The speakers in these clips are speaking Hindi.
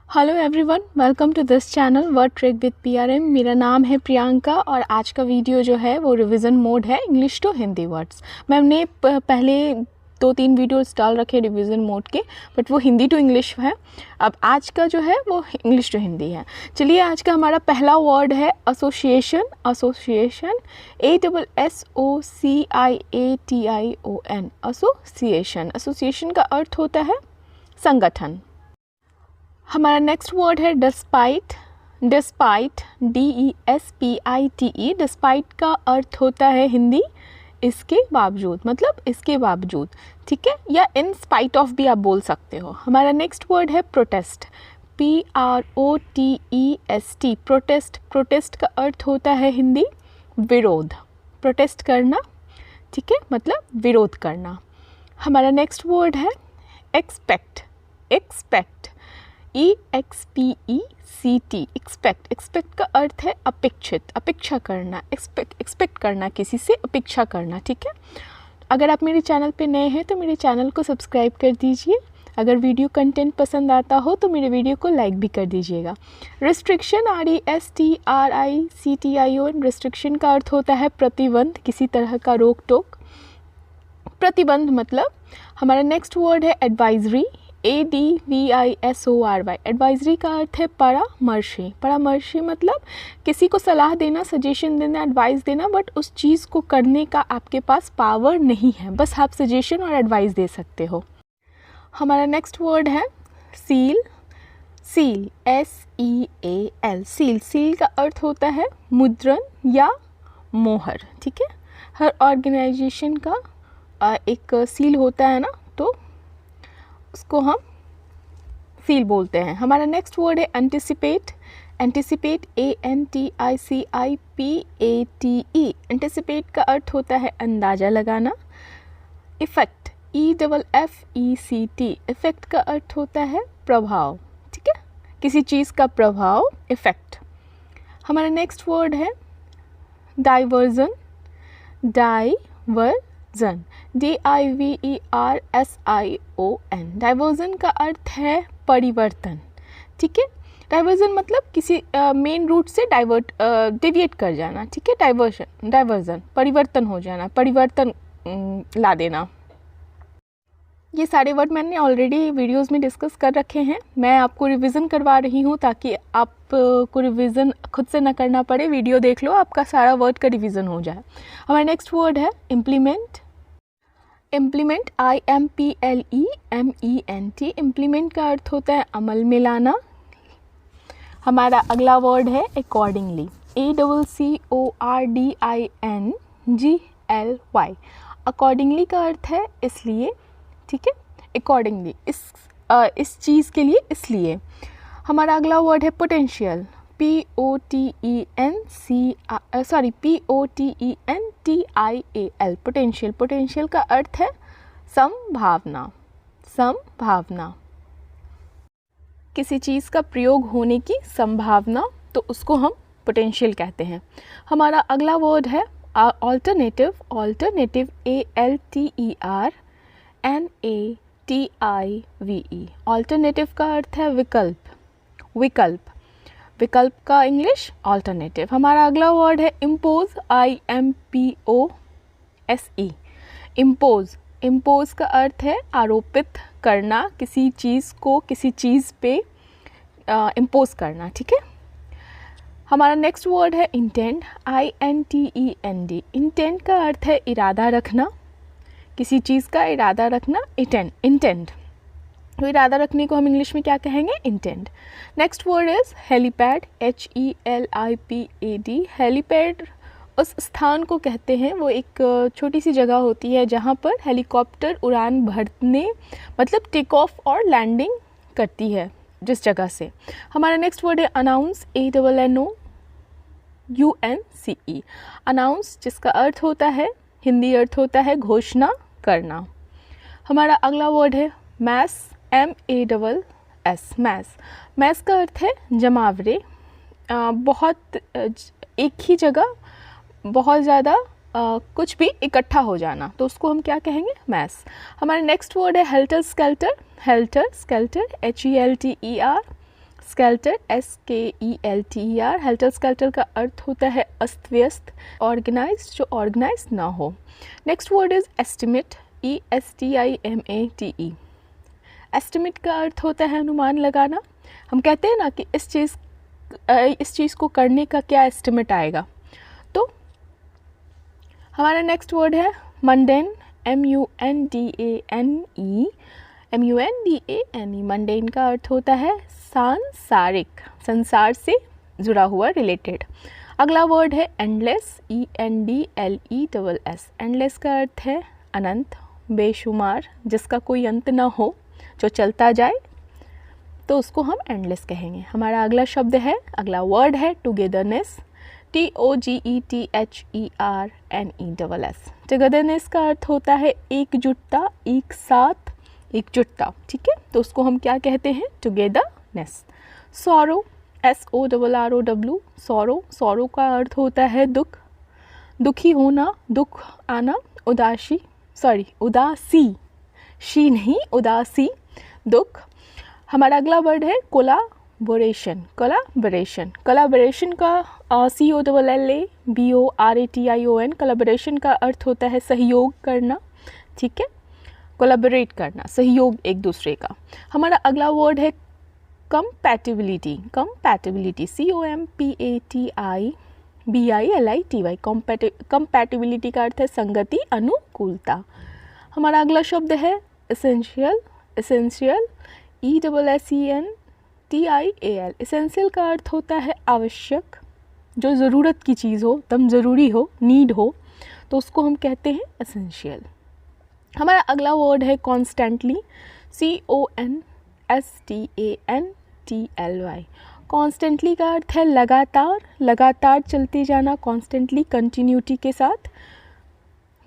Hello everyone, welcome to this channel word trick with PRM. मेरा नाम है प्रियंका और आज का वीडियो जो है वो रिवीजन मोड है इंग्लिश टू हिंदी वर्ड्स। मैंने पहले 2-3 वीडियोस डाल रखे रिवीजन मोड के, बट वो हिंदी टू इंग्लिश है। अब आज का जो है वो इंग्लिश टू हिंदी है। चलिए, आज का हमारा पहला वर्ड है association. Association, ASSOCIATION, association. Association का अर्थ होता है संगठन। हमारा नेक्स्ट वर्ड है डिस्पाइट। Despite, DESPITE। डिस्पाइट का अर्थ होता है हिंदी इसके बावजूद, मतलब इसके बावजूद, ठीक है, या इन स्पाइट ऑफ भी आप बोल सकते हो। हमारा नेक्स्ट वर्ड है प्रोटेस्ट। PROTEST, protest. प्रोटेस्ट का अर्थ होता है हिंदी विरोध, प्रोटेस्ट करना, ठीक है, मतलब विरोध करना। हमारा नेक्स्ट वर्ड है expect. Expect, EXPECT, expect. Expect का अर्थ है अपेक्षित, अपेक्षा करना, एक्सपेक्ट करना, किसी से अपेक्षा करना, ठीक है। अगर आप मेरे चैनल पे नए हैं तो मेरे चैनल को सब्सक्राइब कर दीजिए। अगर वीडियो कंटेंट पसंद आता हो तो मेरे वीडियो को लाइक भी कर दीजिएगा। रिस्ट्रिक्शन, RESTRICTION, रिस्ट्रिक्शन का अर्थ होता है प्रतिबंध, किसी तरह का रोक टोक, प्रतिबंध मतलब। हमारा नेक्स्ट वर्ड है एडवाइजरी। ADVISORY, एडवाइजरी का अर्थ है परामर्शी। परामर्शी मतलब किसी को सलाह देना, सजेशन देना, एडवाइस देना, बट उस चीज़ को करने का आपके पास पावर नहीं है, बस आप सजेशन और एडवाइस दे सकते हो। हमारा नेक्स्ट वर्ड है seal. Seal, SEAL, seal. Seal का अर्थ होता है मुद्रण या मोहर, ठीक है। हर ऑर्गेनाइजेशन का एक सील होता है ना, तो उसको हम सील बोलते हैं। हमारा नेक्स्ट वर्ड है एंटिसिपेट। एंटिसिपेट, ANTICIPATE, एंटिसिपेट का अर्थ होता है अंदाज़ा लगाना। इफ़ेक्ट, EFFECT, इफ़ेक्ट का अर्थ होता है प्रभाव, ठीक है, किसी चीज़ का प्रभाव, इफ़ेक्ट। हमारा नेक्स्ट वर्ड है डाइवर्जन। डाइवर्जन, DIVERSION, डाइवर्जन का अर्थ है परिवर्तन, ठीक है। डाइवर्जन मतलब किसी मेन रूट से डेविएट कर जाना, ठीक है। डाइवर्जन परिवर्तन हो जाना, परिवर्तन ला देना। ये सारे वर्ड मैंने ऑलरेडी वीडियोस में डिस्कस कर रखे हैं। मैं आपको रिवीजन करवा रही हूँ ताकि आपको रिवीजन खुद से ना करना पड़े, वीडियो देख लो, आपका सारा वर्ड का रिवीजन हो जाए। हमारा नेक्स्ट वर्ड है इम्प्लीमेंट। इम्प्लीमेंट, IMPLEMENT, इम्प्लीमेंट का अर्थ होता है अमल में लाना। हमारा अगला वर्ड है अकॉर्डिंगली। ACCORDINGLY, अकॉर्डिंगली का अर्थ है इसलिए, ठीक है। अकॉर्डिंगली, इस चीज़ के लिए, इसलिए। हमारा अगला वर्ड है पोटेंशियल। POTENTIAL, potential. पोटेंशियल का अर्थ है संभावना। संभावना, किसी चीज़ का प्रयोग होने की संभावना, तो उसको हम पोटेंशियल कहते हैं। हमारा अगला वर्ड है ऑल्टरनेटिव। ऑल्टरनेटिव, ALTERNATIVE, ऑल्टरनेटिव का अर्थ है विकल्प। विकल्प, विकल्प का इंग्लिश ऑल्टरनेटिव। हमारा अगला वर्ड है इम्पोज। IMPOSE, impose. इम्पोज का अर्थ है आरोपित करना, किसी चीज़ को किसी चीज़ पे इम्पोज करना, ठीक है। हमारा नेक्स्ट वर्ड है इंटेंड। INTEND, इंटेंड का अर्थ है इरादा रखना, किसी चीज़ का इरादा रखना, इंटेंड। तो इरादा रखने को हम इंग्लिश में क्या कहेंगे? Intend. Next word is helipad. HELIPAD, helipad उस स्थान को कहते हैं, वो एक छोटी सी जगह होती है जहाँ पर हेलीकॉप्टर उड़ान भरने, मतलब टेक ऑफ और लैंडिंग करती है जिस जगह से। हमारा नेक्स्ट वर्ड है अनाउंस। ANNOUNCE, अनाउंस, जिसका अर्थ होता है, हिंदी अर्थ होता है घोषणा करना। हमारा अगला वर्ड है मैस। MASS, mess. मैस का अर्थ है जमावड़े, बहुत एक ही जगह बहुत ज़्यादा कुछ भी इकट्ठा हो जाना, तो उसको हम क्या कहेंगे? मैस। हमारा नेक्स्ट वर्ड है helter skeletal. Helter skeletal, HELTER skeletal, SKELTER। Helter skeletal का अर्थ होता है अस्त व्यस्त, ऑर्गेनाइज, जो ऑर्गेनाइज ना हो। Next word is estimate, ESTIMATE। Estimate का अर्थ होता है अनुमान लगाना। हम कहते हैं ना कि इस चीज़ को करने का क्या एस्टिमेट आएगा। तो हमारा नेक्स्ट वर्ड है मंडेन, MUNDANE। मंडेन का अर्थ होता है सांसारिक, संसार से जुड़ा हुआ, रिलेटेड। अगला वर्ड है एंडलेस, ENDLESS। एंडलेस का अर्थ है अनंत, बेशुमार, जिसका कोई अंत ना हो, जो चलता जाए, तो उसको हम एंडलेस कहेंगे। हमारा अगला शब्द है, अगला वर्ड है टुगेदरनेस, TOGETHERNESS। टुगेदरनेस का अर्थ होता है एकजुटता, एक साथ, एकजुटता, ठीक है। तो उसको हम क्या कहते हैं, टुगेदरनेस। सॉरो, SORROW, सॉरो का अर्थ होता है दुख, दुखी होना, दुख आना, उदासी, शी नहीं, उदासी, दुख। हमारा अगला वर्ड है कोलाबोरेशन, कोलाबोरेशन का COLLABORATION। कोलाबोरेशन का अर्थ होता है सहयोग करना, ठीक है, कोलाबोरेट करना, सहयोग एक दूसरे का। हमारा अगला वर्ड है कंपैटिबिलिटी, COMPATIBILITY। कंपैटिबिलिटी का अर्थ है संगति, अनुकूलता। हमारा अगला शब्द है एसेंशियल, ESSENTIAL। एसेंशियल का अर्थ होता है आवश्यक, जो ज़रूरत की चीज़ हो, एकदम ज़रूरी हो, नीड हो, तो उसको हम कहते हैं एसेंशियल। हमारा अगला वर्ड है कॉन्स्टेंटली, CONSTANTLY। कॉन्स्टेंटली का अर्थ है लगातार, लगातार चलते जाना, कॉन्स्टेंटली, कंटिन्यूटी के साथ।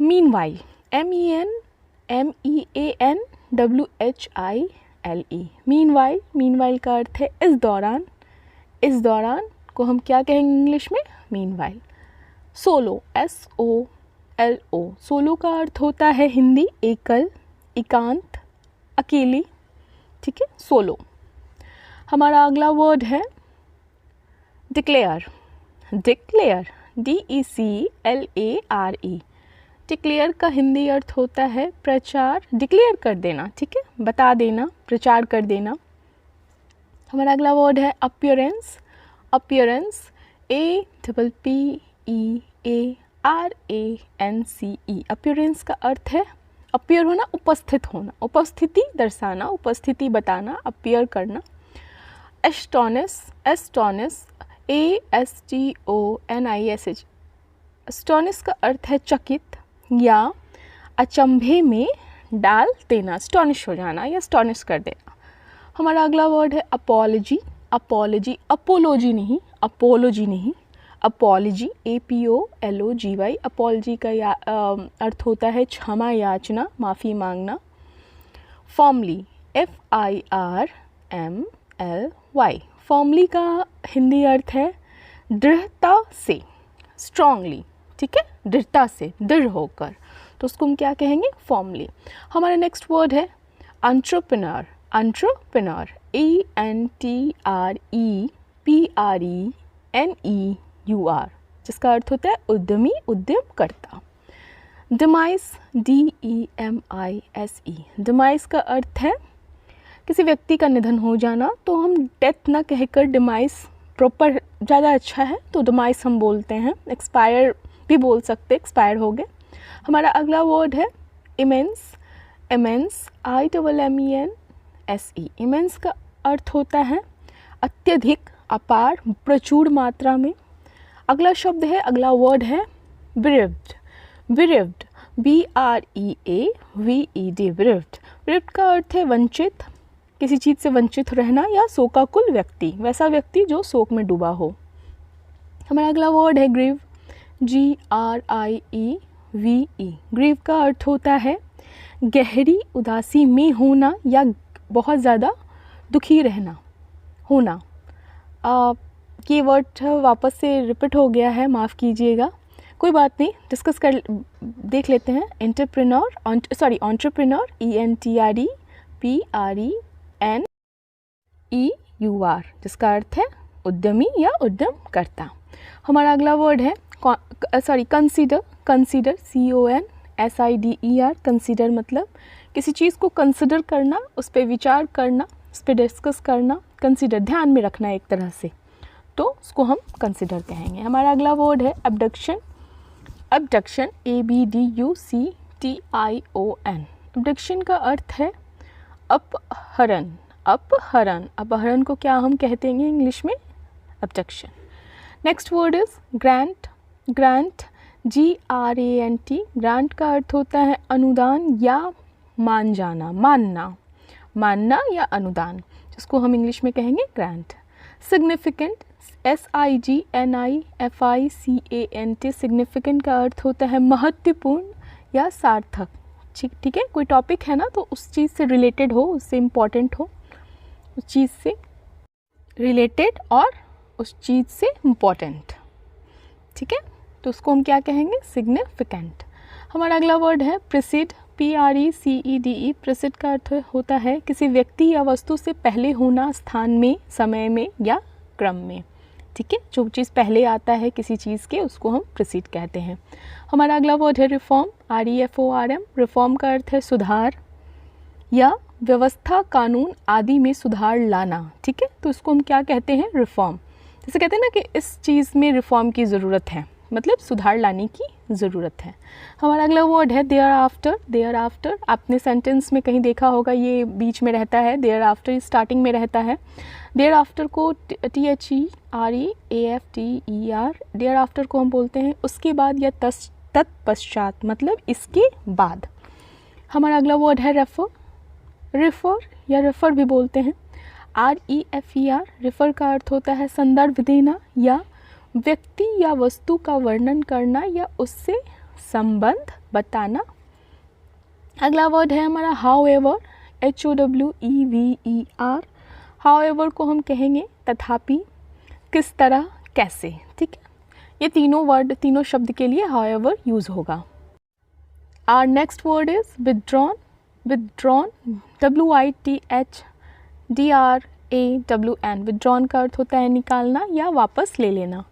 Meanwhile, MEANWHILE। मीनवाइल का अर्थ है इस दौरान, इस दौरान को हम क्या कहेंगे इंग्लिश में, मीनवाइल। Solo, SOLO। सोलो का अर्थ होता है हिंदी एकल, एकांत, अकेली, ठीक है, सोलो। हमारा अगला वर्ड है डिक्लेयर, DECLARE। डिक्लेयर का हिंदी अर्थ होता है प्रचार, डिक्लेयर कर देना, ठीक है, बता देना, प्रचार कर देना। हमारा अगला वर्ड है अपीयरेंस, APPEARANCE। अपीयरेंस का अर्थ है अपीयर होना, उपस्थित होना, उपस्थिति दर्शाना, उपस्थिति बताना, अपीयर करना। Astonish, ASTONISH। एस्टोनिश का अर्थ है चकित या अचंभे में डाल देना, स्टॉनिश हो जाना या स्टॉनिश कर देना। हमारा अगला वर्ड है अपॉलजी, अपोलॉजी नहीं, अपॉलजी, APOLOGY। अपॉलजी का अर्थ होता है क्षमा याचना, माफ़ी मांगना। Formally, FIRMLY। फॉर्मली का हिंदी अर्थ है दृढ़ता से, स्ट्रांगली, ठीक है, दृढ़ता से, दृढ़ होकर, तो उसको हम क्या कहेंगे, फॉर्मली। हमारा नेक्स्ट वर्ड है एंटरप्रेन्योर, ENTREPRENEUR, जिसका अर्थ होता है उद्यमी, उद्यमकर्ता। Demise, DEMISE। डिमाइस का अर्थ है किसी व्यक्ति का निधन हो जाना, तो हम डेथ ना कहकर डिमाइस प्रॉपर ज़्यादा अच्छा है, तो डिमाइस हम बोलते हैं। एक्सपायर भी बोल सकते, एक्सपायर हो गए। हमारा अगला वर्ड है इमेंस, IMMENSE। इमेंस का अर्थ होता है अत्यधिक, अपार, प्रचुर मात्रा में। अगला शब्द है, अगला वर्ड है bereaved, BREAVED। bereaved का अर्थ है वंचित, किसी चीज़ से वंचित रहना या शोकाकुल व्यक्ति, वैसा व्यक्ति जो शोक में डूबा हो। हमारा अगला वर्ड है ग्रीव, GRIEVE। ग्रीव का अर्थ होता है गहरी उदासी में होना या बहुत ज़्यादा दुखी रहना, होना। ये वर्ड वापस से रिपीट हो गया है, माफ़ कीजिएगा, कोई बात नहीं, डिस्कस कर देख लेते हैं। एंटरप्रेन्योर, ENTREPRENEUR, यू आर, जिसका अर्थ है उद्यमी या उद्यमकर्ता। हमारा अगला वर्ड है कंसीडर। कंसीडर, CONSIDER, कंसीडर मतलब किसी चीज़ को कंसिडर करना, उस पर विचार करना, उस पर डिस्कस करना, कंसीडर ध्यान में रखना एक तरह से, तो उसको हम कंसीडर कहेंगे। हमारा अगला वर्ड है अबडक्शन। Abduction, ABDUCTION। अबडक्शन का अर्थ है अपहरण। अपहरण, अपहरण को क्या हम कहते हैं इंग्लिश में? Abduction. Next word is grant. Grant, GRANT। Grant का अर्थ होता है अनुदान या मान जाना, मानना, मानना या अनुदान, जिसको हम इंग्लिश में कहेंगे ग्रांट। Significant, SIGNIFICANT। सिग्निफिकेंट का अर्थ होता है महत्वपूर्ण या सार्थक। ठीक है, कोई टॉपिक है ना, तो उस चीज़ से रिलेटेड हो, उससे इम्पॉर्टेंट हो, उस चीज़ से रिलेटेड और उस चीज़ से इम्पॉर्टेंट। ठीक है, तो उसको हम क्या कहेंगे? सिग्निफिकेंट। हमारा अगला वर्ड है प्रीसीड। PRECEDE। प्रीसीड का अर्थ होता है किसी व्यक्ति या वस्तु से पहले होना, स्थान में, समय में या क्रम में। ठीक है, जो चीज़ पहले आता है किसी चीज़ के, उसको हम प्रीसीड कहते हैं। हमारा अगला वर्ड है रिफॉर्म। REFORM। रिफॉर्म का अर्थ है सुधार या व्यवस्था, कानून आदि में सुधार लाना। ठीक है, तो इसको हम क्या कहते हैं? रिफॉर्म। जैसे कहते हैं ना कि इस चीज़ में रिफॉर्म की ज़रूरत है, मतलब सुधार लाने की ज़रूरत है। हमारा अगला वर्ड है देयर आफ्टर। देयर आफ्टर, आपने सेंटेंस में कहीं देखा होगा, ये बीच में रहता है, देयर आफ्टर स्टार्टिंग में रहता है। देयर आफ्टर को THEREAFTER, देयर आफ्टर को हम बोलते हैं उसके बाद या तत्पश्चात, मतलब इसके बाद। हमारा अगला वर्ड है रेफर। रेफर या रेफर भी बोलते हैं, REFER। रेफर का अर्थ होता है संदर्भ देना या व्यक्ति या वस्तु का वर्णन करना या उससे संबंध बताना। अगला वर्ड है हमारा हाउएवर। HOWEVER। हाउएवर को हम कहेंगे तथापि, किस तरह, कैसे। ठीक है, ये तीनों वर्ड, तीनों शब्द के लिए हाउएवर यूज़ होगा। Our next word is withdrawn. Withdrawn, WITHDRAWN। Withdrawn का अर्थ होता है निकालना या वापस ले लेना।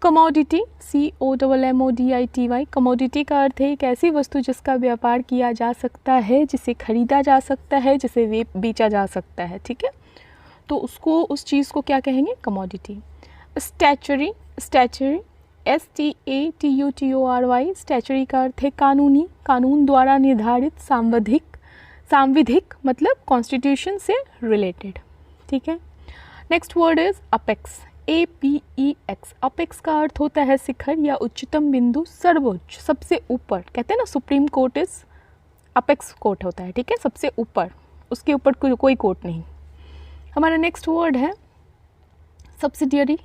Commodity, COMMODITY। कमोडिटी का अर्थ है एक ऐसी वस्तु जिसका व्यापार किया जा सकता है, जिसे खरीदा जा सकता है, जिसे बेचा जा सकता है। ठीक है, तो उसको, उस चीज़ को क्या कहेंगे? Commodity. Statutory. Statutory, STATUTORY। Statutory का अर्थ है कानूनी, कानून द्वारा निर्धारित, सांविधिक। सांविधिक मतलब कॉन्स्टिट्यूशन से रिलेटेड। ठीक है, next word is apex. APEX। Apex का अर्थ होता है शिखर या उच्चतम बिंदु, सर्वोच्च, सबसे ऊपर। कहते हैं ना supreme court is apex court होता है। ठीक है, सबसे ऊपर, उसके ऊपर कोई कोर्ट नहीं। हमारा नेक्स्ट वर्ड है सब्सिडियरी।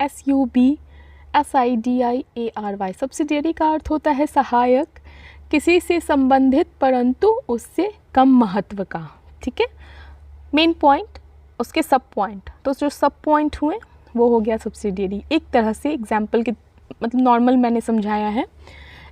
SUBSIDIARY। सब्सिडियरी का अर्थ होता है सहायक, किसी से संबंधित परंतु उससे कम महत्व का। ठीक है, मेन पॉइंट, उसके सब पॉइंट, तो जो सब पॉइंट हुए वो हो गया सब्सिडियरी। एक तरह से एग्जाम्पल के मतलब नॉर्मल मैंने समझाया है।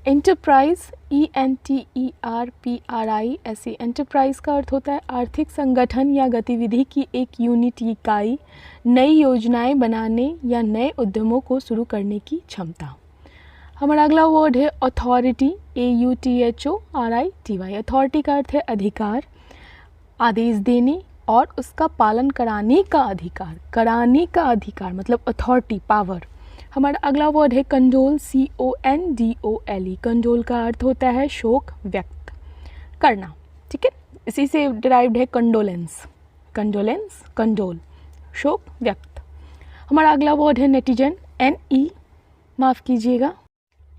Enterprise, ENTERPRISE। एंटरप्राइज का अर्थ होता है आर्थिक संगठन या गतिविधि की एक यूनिट, इकाई, नई योजनाएं बनाने या नए उद्यमों को शुरू करने की क्षमता। हमारा अगला वर्ड है अथॉरिटी। AUTHORITY। अथॉरिटी का अर्थ है अधिकार, आदेश देने और उसका पालन कराने का अधिकार। कराने का अधिकार मतलब अथॉरिटी, पावर। हमारा अगला वर्ड है कंडोल। CONDOLE। कंडोल का अर्थ होता है शोक व्यक्त करना। ठीक है, इसी से डिराइव्ड है कंडोलेंस। कंडोलेंस, कंडोल, शोक व्यक्त। हमारा अगला वर्ड है नेटिजन। माफ़ कीजिएगा,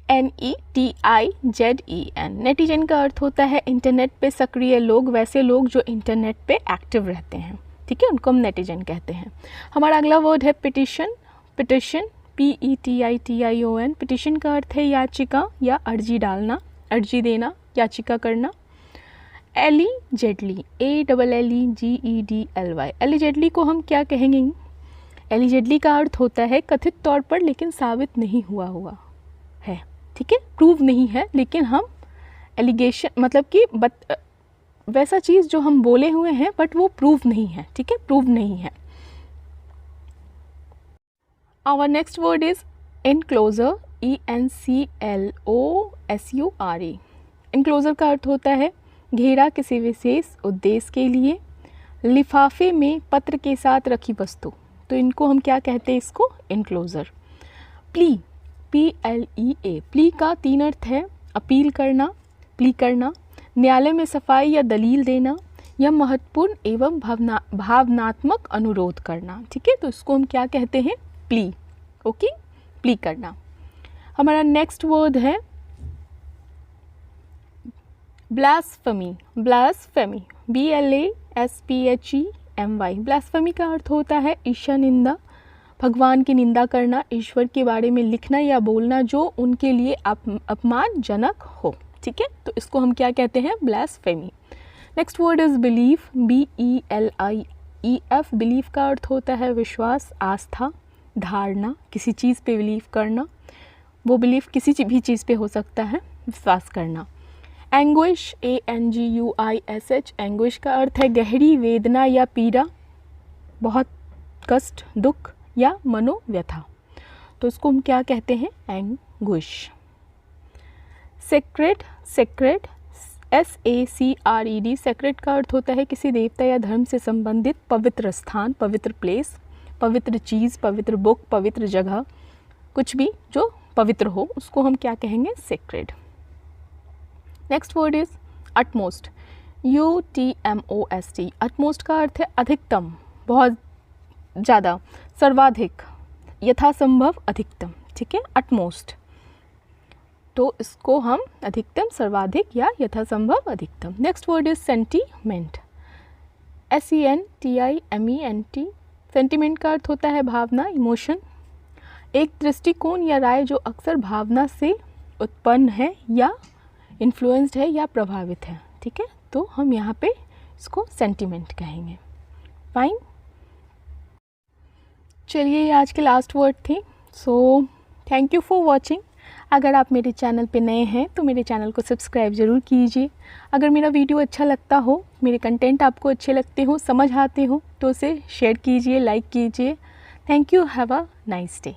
NETIZEN। नेटिजन का अर्थ होता है इंटरनेट पे सक्रिय लोग, वैसे लोग जो इंटरनेट पे एक्टिव रहते हैं। ठीक है, उनको हम नेटिजन कहते हैं। हमारा अगला वर्ड है पिटिशन। Petition, PETITION। पिटिशन का अर्थ है याचिका या अर्जी डालना, अर्जी देना, याचिका करना। एलिजेडली। ALLEGEDLY। एलिजेडली को हम क्या कहेंगे? एलिजेडली का अर्थ होता है कथित तौर पर लेकिन साबित नहीं हुआ है। ठीक है, प्रूव नहीं है, लेकिन हम एलिगेशन मतलब कि वैसा चीज़ जो हम बोले हुए हैं बट वो प्रूव नहीं है। ठीक है, प्रूव नहीं है। Our next word is enclosure, ENCLOSURE। Enclosure का अर्थ होता है घेरा किसी विशेष उद्देश्य के लिए, लिफाफे में पत्र के साथ रखी वस्तु, तो इनको हम क्या कहते हैं, इसको एनक्लोजर। प्ली, PLEA, प्ली का 3 अर्थ है, अपील करना, प्ली करना, न्यायालय में सफाई या दलील देना, या महत्वपूर्ण एवं भावनात्मक अनुरोध करना। ठीक है, तो इसको हम क्या कहते हैं, प्ली। ओके, प्ली करना। हमारा नेक्स्ट वर्ड है ब्लास्फेमी। Blasphemy, BLASPHEMY। ब्लास्फेमी का अर्थ होता है ईर्ष्या निंदा, भगवान की निंदा करना, ईश्वर के बारे में लिखना या बोलना जो उनके लिए अपमानजनक हो। ठीक है, तो इसको हम क्या कहते हैं, blasphemy. Next word is belief, BELIEF। Belief का अर्थ होता है विश्वास, आस्था, धारणा, किसी चीज़ पे बिलीव करना। वो बिलीफ किसी भी चीज़ पे हो सकता है, विश्वास करना। Anguish, ANGUISH। एंग्विश का अर्थ है गहरी वेदना या पीड़ा, बहुत कष्ट, दुख या मनोव्यथा, तो इसको हम क्या कहते हैं, anguish. Sacred, sacred, SACRED। Sacred का अर्थ होता है किसी देवता या धर्म से संबंधित पवित्र स्थान, पवित्र प्लेस, पवित्र चीज़, पवित्र बुक, पवित्र जगह, कुछ भी जो पवित्र हो उसको हम क्या कहेंगे, sacred. Next word is utmost, UTMOST। Utmost का अर्थ है अधिकतम, बहुत ज़्यादा, सर्वाधिक, यथासंभव, अधिकतम। ठीक है, अटमोस्ट, तो इसको हम अधिकतम, सर्वाधिक या यथासंभव, अधिकतम। Next word is sentiment, SENTIMENT। Sentiment का अर्थ होता है भावना, इमोशन, एक दृष्टिकोण या राय जो अक्सर भावना से उत्पन्न है या इन्फ्लुएंस्ड है या प्रभावित है। ठीक है, तो हम यहाँ पे इसको सेंटीमेंट कहेंगे। फाइन, चलिए ये आज के लास्ट वर्ड थे। So thank you for watching. अगर आप मेरे चैनल पे नए हैं तो मेरे चैनल को सब्सक्राइब ज़रूर कीजिए। अगर मेरा वीडियो अच्छा लगता हो, मेरे कंटेंट आपको अच्छे लगते हो, समझ आते हो, तो उसे शेयर कीजिए, लाइक कीजिए। Thank you, have a nice day.